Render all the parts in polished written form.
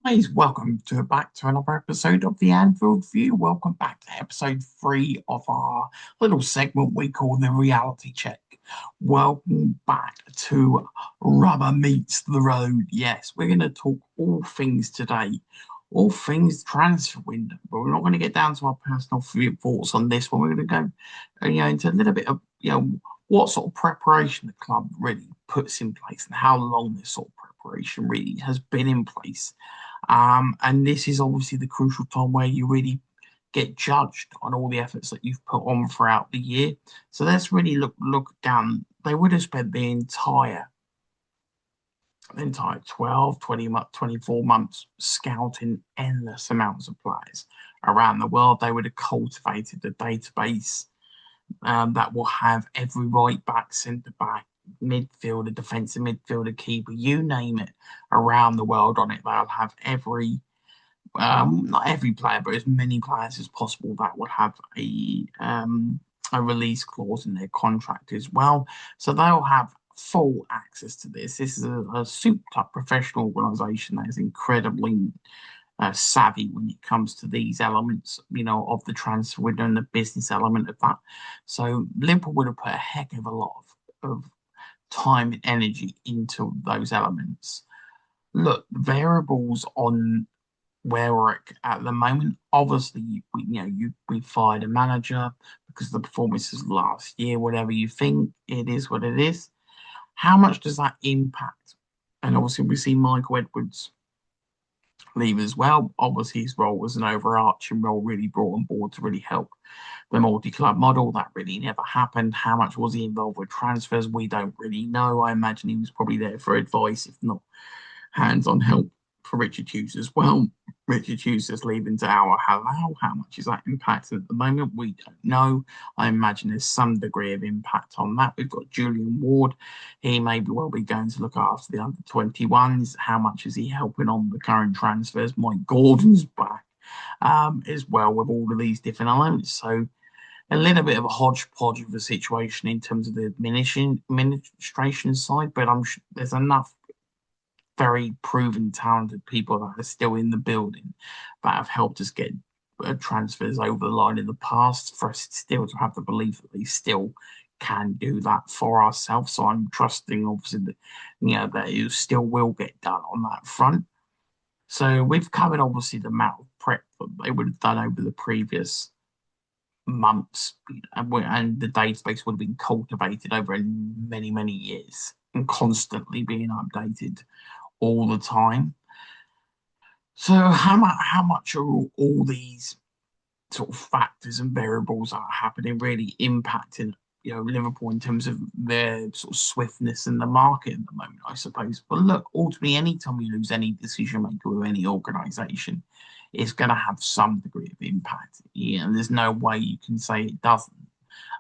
Guys, welcome back to another episode of the Anfield View. Welcome back to episode 3 of our little segment we call the reality check. Welcome back to Rubber Meets the Road. Yes, we're going to talk all things today, all things transfer window, but we're not going to get down to our personal thoughts on this one. We're going to go, into a little bit of, what sort of preparation the club really puts in place and how long this sort of preparation really has been in place. And this is obviously the crucial time where you really get judged on all the efforts that you've put on throughout the year. So let's really look down. They would have spent the entire 12, 20, 24 months scouting endless amounts of players around the world. They would have cultivated a database that will have every right back, centre back, midfielder, defensive midfielder, keeper, you name it, around the world on it. They'll have not every player, but as many players as possible that will have a release clause in their contract as well. So they'll have full access to this. This is a souped up professional organisation that is incredibly savvy when it comes to these elements, of the transfer window and the business element of that. So Liverpool would have put a heck of a lot of time and energy into those elements. Look, variables on where we're at the moment. Obviously, we fired a manager because of the performances last year. Whatever you think, it is what it is. How much does that impact? And obviously, we see Michael Edwards leave as well. Obviously, his role was an overarching role, really brought on board to really help the multi-club model. That really never happened. How much was he involved with transfers? We don't really know. I imagine he was probably there for advice, if not hands-on help for Richard Hughes as well. Richard Hughes is leaving to our Halal. How much is that impacting at the moment? We don't know. I imagine there's some degree of impact on that. We've got Julian Ward. He may well be going to look after the under 21s. How much is he helping on the current transfers? Mike Gordon's back as well with all of these different elements. So a little bit of a hodgepodge of a situation in terms of the administration side, but I'm sure there's enough very proven, talented people that are still in the building that have helped us get transfers over the line in the past for us still to have the belief that they still can do that for ourselves. So I'm trusting, obviously, that that it still will get done on that front. So we've covered obviously the amount of prep that they would have done over the previous months, and the database would have been cultivated over many, many years and constantly being updated all the time. So how much are all these sort of factors and variables that are happening really impacting Liverpool in terms of their sort of swiftness in the market at the moment, I suppose. But look, ultimately, anytime you lose any decision maker with any organisation, it's going to have some degree of impact. There's no way you can say it doesn't.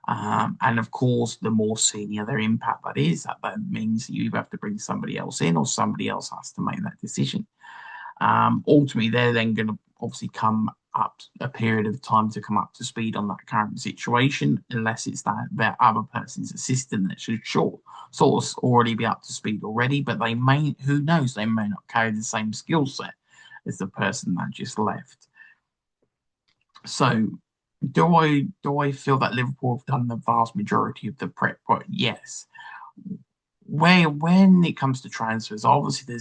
And of course, the more senior their impact that means you either have to bring somebody else in or somebody else has to make that decision. Ultimately, they're then going to obviously come up a period of time to come up to speed on that current situation, unless it's that their other person's assistant that should sort of already be up to speed already. But they may, who knows, they may not carry the same skill set as the person that just left. So do I feel that Liverpool have done the vast majority of the prep work? Yes. When it comes to transfers, obviously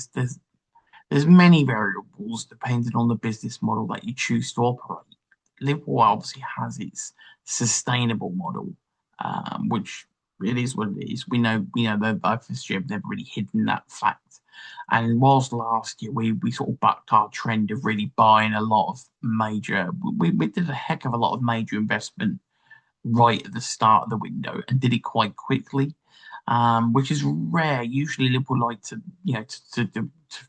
there's many variables depending on the business model that you choose to operate. Liverpool obviously has its sustainable model, which it is what it is. We know that both history have never really hidden that fact. And whilst last year we sort of bucked our trend of really buying a lot of we did a heck of a lot of major investment right at the start of the window and did it quite quickly, which is rare. Usually, Liverpool like to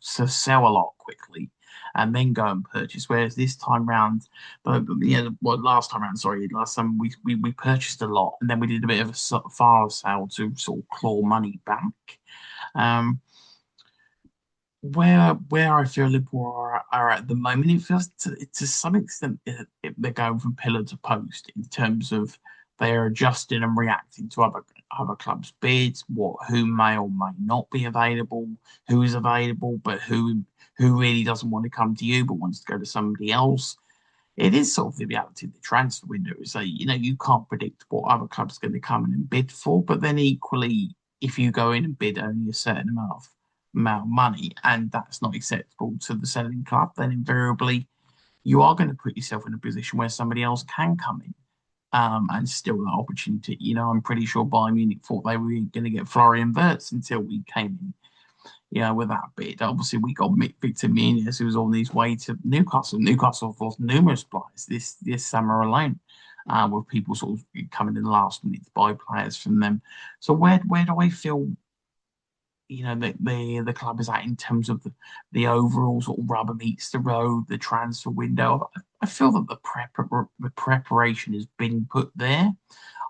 to sell a lot quickly and then go and purchase. Whereas this time round, last time round, sorry, last time we purchased a lot and then we did a bit of a fire sale to sort of claw money back. Um, where I feel Liverpool are at the moment, it feels to some extent they're going from pillar to post in terms of they're adjusting and reacting to other clubs' bids, who may or may not be available, who is available, but who really doesn't want to come to you but wants to go to somebody else. It is sort of the reality of the transfer window. So, you can't predict what other clubs are going to come in and bid for. But then equally, if you go in and bid only a certain amount of money and that's not acceptable to the selling club, then invariably you are going to put yourself in a position where somebody else can come in and steal that opportunity. I'm pretty sure Bayern Munich thought they were going to get Florian Wirtz until we came in, with that bid. Obviously, we got Victor Muniz, who was on his way to Newcastle. Newcastle have lost numerous players this summer alone, with people sort of coming in last minute to buy players from them. So where do I feel, the club is at in terms of the overall sort of rubber meets the road, the transfer window? I feel that the preparation has been put there.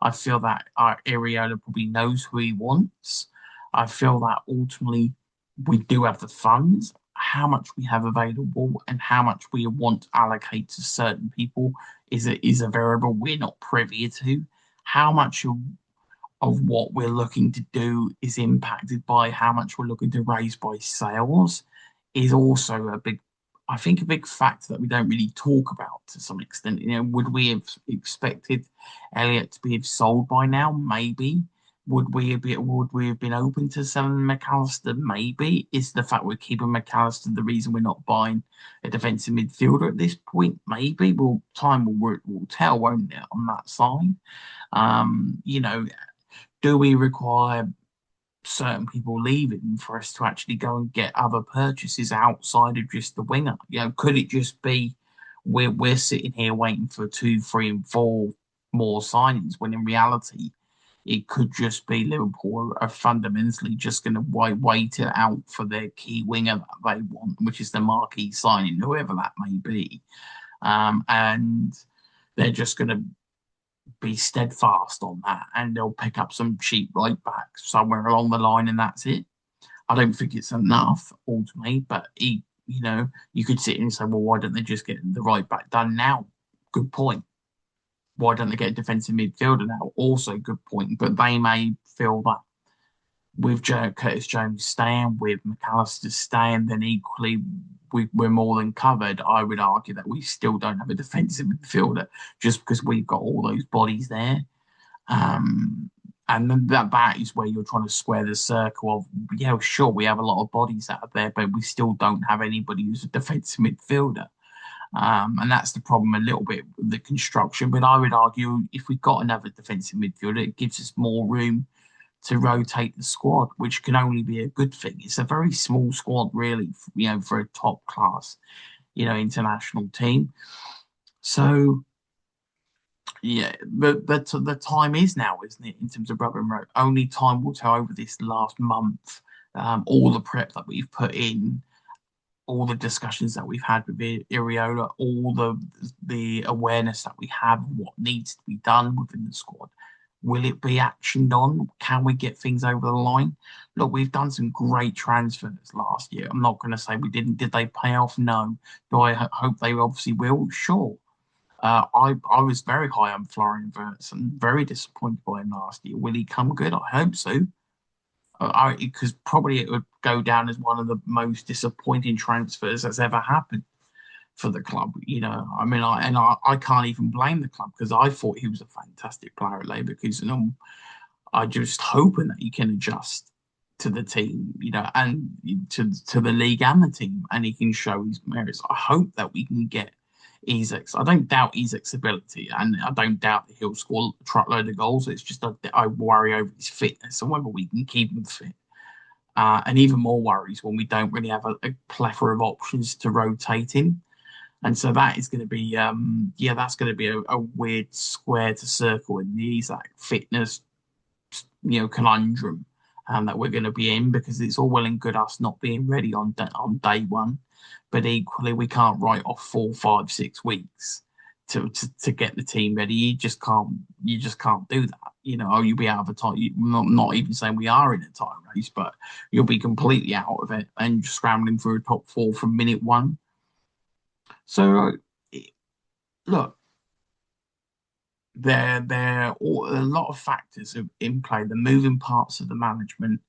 I feel that our Areola probably knows who he wants. I feel that ultimately we do have the funds. How much we have available and how much we want to allocate to certain people is a variable we're not privy to. How much of what we're looking to do is impacted by how much we're looking to raise by sales is also I think, a big factor that we don't really talk about to some extent. Would we have expected Elliott to be sold by now? Maybe. Would we have been open to selling McAllister? Maybe. Is the fact we're keeping McAllister the reason we're not buying a defensive midfielder at this point? Maybe. Well, time will tell, won't it, on that side? Um, you know, do we require certain people leaving for us to actually go and get other purchases outside of just the winger? Could it just be we're sitting here waiting for two, three, and four more signings when in reality it could just be Liverpool are fundamentally just going to wait it out for their key winger that they want, which is the marquee signing, whoever that may be, and they're just going to be steadfast on that, and they'll pick up some cheap right backs somewhere along the line, and that's it. I don't think it's enough ultimately, but you could sit and say, well, why don't they just get the right back done now? Good point. Why don't they get a defensive midfielder now? Also, good point. But they may feel that with Curtis Jones staying, with McAllister staying, then equally we're more than covered. I would argue that we still don't have a defensive midfielder just because we've got all those bodies there. And then that is where you're trying to square the circle of, yeah, sure, we have a lot of bodies out there, but we still don't have anybody who's a defensive midfielder. And that's the problem a little bit with the construction. But I would argue if we got another defensive midfielder, it gives us more room to rotate the squad, which can only be a good thing. It's a very small squad, really, for a top class, international team. So yeah, the time is now, isn't it, in terms of rubber and road? Only time will tell over this last month. All the prep that we've put in, all the discussions that we've had with Iriola, all the awareness that we have of what needs to be done within the squad. Will it be actioned on? Can we get things over the line? Look, we've done some great transfers last year. I'm not going to say we didn't. Did they pay off? No. Do I hope they obviously will? Sure. I was very high on Florian Wirtz and very disappointed by him last year. Will he come good? I hope so. Because probably it would go down as one of the most disappointing transfers that's ever happened for the club. I mean, I can't even blame the club because I thought he was a fantastic player at Leverkusen. I just hoping that he can adjust to the team, and to the league and the team, and he can show his merits. I hope that we can get Isak's. I don't doubt Isak's ability, and I don't doubt that he'll score a truckload of goals. It's just I worry over his fitness and whether we can keep him fit. And even more worries when we don't really have a plethora of options to rotate in. And so that is going to be, that's going to be a weird square to circle in the Isak fitness, conundrum that we're going to be in, because it's all well and good us not being ready on day one, but equally we can't write off 4, 5, 6 weeks to get the team ready. You just can't do that. You'll be out of a time. Not even saying we are in a time race, but you'll be completely out of it and scrambling for a top 4 from minute one. So look, A lot of factors in play. The moving parts of the management.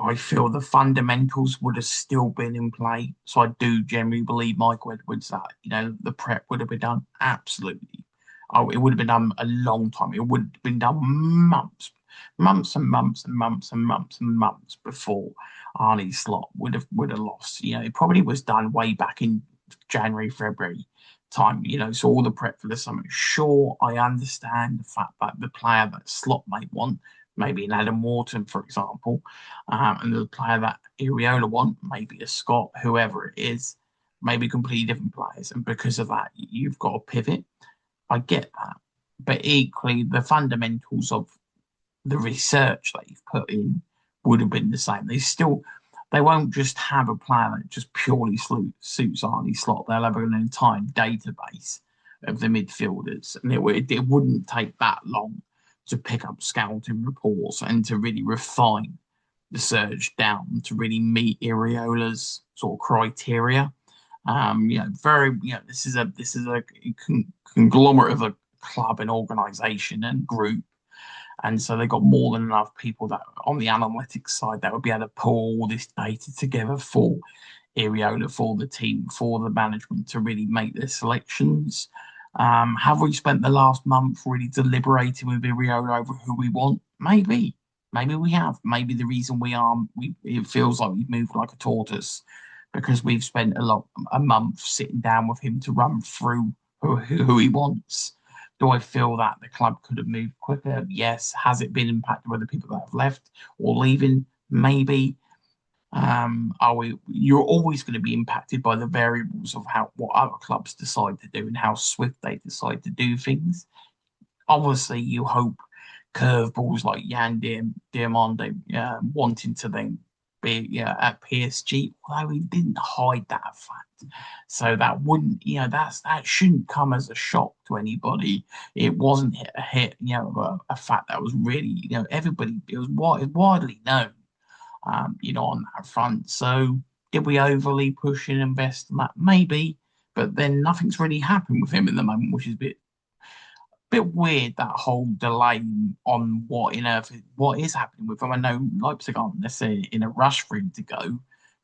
I feel the fundamentals would have still been in play. So I do generally believe Michael Edwards that, the prep would have been done. Absolutely. Oh, it would have been done a long time. It would have been done months and months and months and months and months before Arnie Slot would have lost. It probably was done way back in January, February time, so all the prep for the summer. Sure, I understand the fact that the player that Slot may want, maybe an Adam Wharton, for example, and the player that Iriola want, maybe a Scott, whoever it is, maybe completely different players. And because of that, you've got to pivot. I get that. But equally, the fundamentals of the research that you've put in would have been the same. They won't just have a player that just purely suits Arnie Slot. They'll have an entire database of the midfielders, and it wouldn't take that long to pick up scouting reports and to really refine the search down to really meet Iriola's sort of criteria. This is a conglomerate of a club and organisation and group, and so they've got more than enough people that on the analytics side that would be able to pull all this data together for Iriola, for the team, for the management to really make their selections. Have we spent the last month really deliberating with Iriola over who we want? Maybe. Maybe we have. Maybe the reason it feels like we've moved like a tortoise because we've spent a month sitting down with him to run through who he wants. Do I feel that the club could have moved quicker? Yes. Has it been impacted by the people that have left or leaving? Maybe. You're always going to be impacted by the variables of what other clubs decide to do and how swift they decide to do things. Obviously, you hope curveballs like Diamande wanting to then be at PSG, although he didn't hide that fact. So that wouldn't, that shouldn't come as a shock to anybody. It wasn't a hit, a fact that was really, everybody, it was widely known, on that front. So did we overly push and invest in that? Maybe, but then nothing's really happened with him at the moment, which is a bit weird, that whole delay on what is happening with him. I know Leipzig aren't necessarily in a rush for him to go.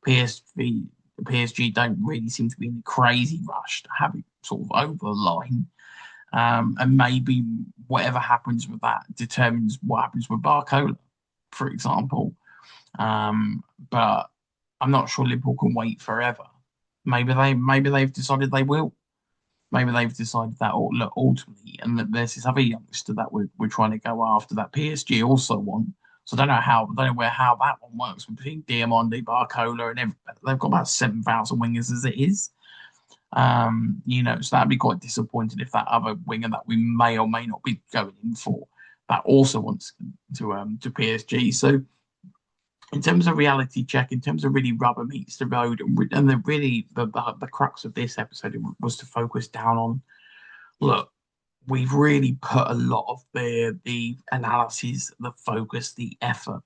PSG don't really seem to be in a crazy rush to have it sort of over the line. And maybe whatever happens with that determines what happens with Barcola, for example. But I'm not sure Liverpool can wait forever. Maybe they've decided they will. Maybe they've decided that look ultimately, and that there's this other youngster that we're trying to go after that PSG also want. So I don't know how that one works between Diamande, Barcola, and they've got about 7,000 wingers as it is. So that'd be quite disappointing if that other winger that we may or may not be going in for that also wants to PSG. So in terms of reality check, in terms of really rubber meets the road, and the crux of this episode was to focus down on, look, we've really put a lot of the analysis, the focus, the effort.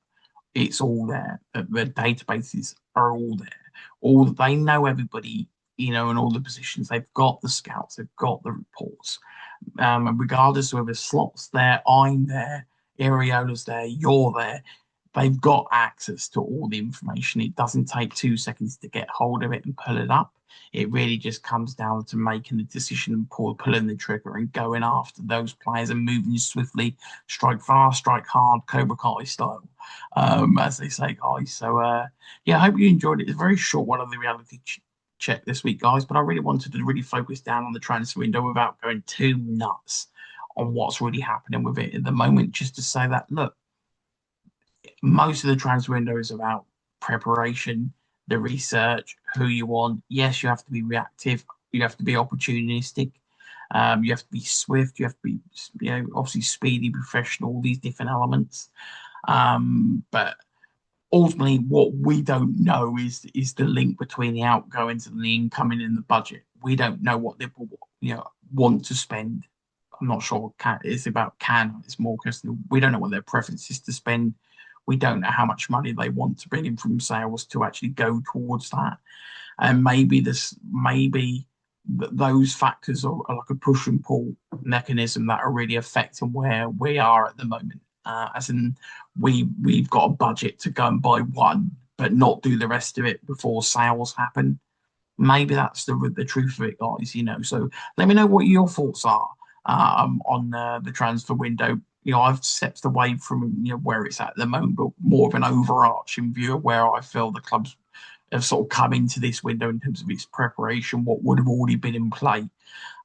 It's all there. The databases are all there. All they know everybody, in all the positions. They've got the scouts, they've got the reports. And regardless of whether Slot's there, I'm there, Ariola's there, you're there, they've got access to all the information. It doesn't take 2 seconds to get hold of it and pull it up. It really just comes down to making the decision and pulling the trigger and going after those players and moving swiftly, strike fast, strike hard, Cobra Kai style, as they say, guys. So, I hope you enjoyed it. It's a very short one of the reality check this week, guys, but I really wanted to really focus down on the transfer window without going too nuts on what's really happening with it at the moment, just to say that, look, most of the transfer window is about preparation, the research, who you want. Yes, you have to be reactive. You have to be opportunistic. You have to be swift. You have to be, obviously speedy, professional. All these different elements. But ultimately, what we don't know is the link between the outgoings and the incoming in the budget. We don't know what they want to spend. I'm not sure. It's about can. It's more because we don't know what their preference is to spend. We don't know how much money they want to bring in from sales to actually go towards that. And maybe those factors are like a push and pull mechanism that are really affecting where we are at the moment. As in, we've got a budget to go and buy one, but not do the rest of it before sales happen. Maybe that's the truth of it, guys. So let me know what your thoughts are on the transfer window. I've stepped away from where it's at the moment, but more of an overarching view of where I feel the clubs have sort of come into this window in terms of its preparation, what would have already been in play,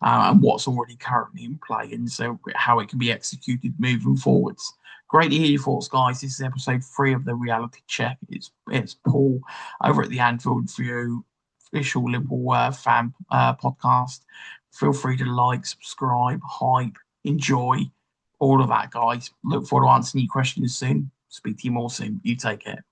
and what's already currently in play, and so how it can be executed moving forwards. Great to hear your thoughts, guys. This is episode 3 of the Reality Check. It's Paul over at the Anfield View official Liverpool fan podcast. Feel free to like, subscribe, hype, enjoy, all of that, guys. Look forward to answering your questions soon. Speak to you more soon. You take care.